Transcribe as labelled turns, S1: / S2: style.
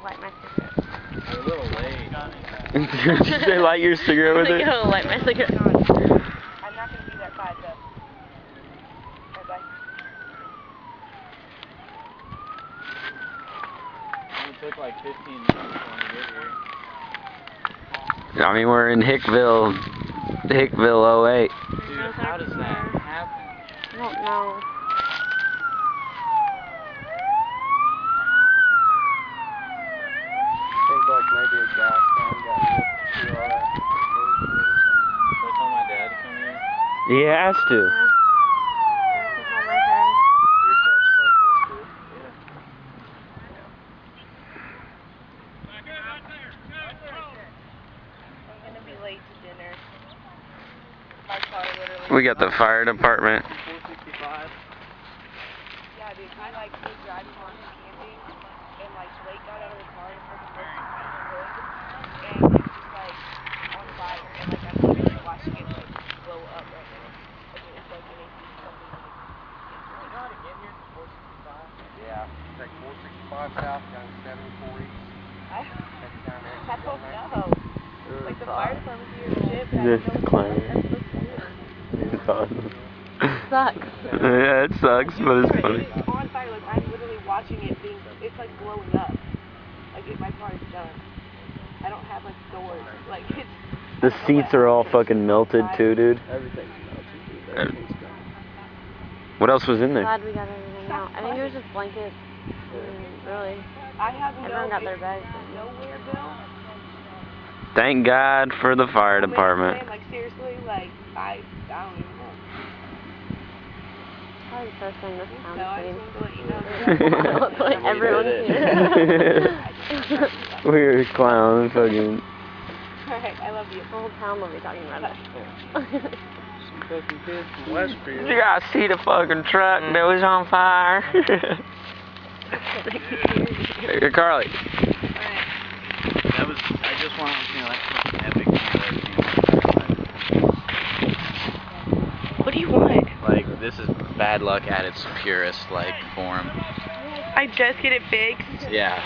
S1: light my cigarette.
S2: You're a little late.
S3: Did you say light your cigarette with it?
S1: I'm gonna go light my cigarette.
S4: I'm not gonna be that bad though. Bye-bye.
S2: It took like 15 minutes when we get here.
S3: I mean, we're in Hickville 08.
S2: Dude, how does that happen?
S1: I don't know.
S5: I think like maybe a gas line got ripped through all that bullshit or something.
S2: Should I tell my dad to come here?
S3: He has to.
S5: Your truck's fucked up too?
S4: I'm gonna be late to dinner. My car literally.
S3: We got the fire department.
S5: 465.
S4: Yeah, dude, I like was driving on camping and like Blake got out of the car and fucking broke the hood and it's just like on fire and like I'm literally watching it like blow up right now. Like it's like an AC something like
S2: You know how to get here to 465?
S5: Yeah. Take 465 south down to 74 east.
S4: I don't know. Like the fire department's here and shit, but I
S3: This
S4: don't know
S3: clown.
S4: what that's supposed to do.
S1: Sucks.
S3: Yeah, it sucks, but it's funny.
S4: It's on fire, like I'm literally watching it being, it's like blowing up. Like if my car is done. I don't have like doors. Like it's.
S3: The seats are all fucking melted too, dude.
S5: Everything's melted, dude. Everything's done.
S3: What else was in there?
S1: Glad we got everything out. I think it was just blankets. Really.
S4: I have
S1: Everyone got their bags.
S4: nowhere bill.
S3: Thank God for the fire
S4: I mean,
S3: department.
S4: like seriously, like I don't even know.
S1: Probably the first thing this town
S4: No, I
S1: seen.
S4: just wanted to let you know.
S1: That's what everyone's seen.
S3: We're clowns, fucking.
S4: Alright, I love you.
S1: The whole town will be talking about it.
S5: Some fucking kids from Westfield.
S3: You guys see the fucking truck that was on fire? Hey, Carly.
S2: That was, I just want to, you know, that's epic.
S4: What do you want?
S2: Like, this is bad luck at its purest, like, form.
S4: I just get it fixed.
S2: Yeah.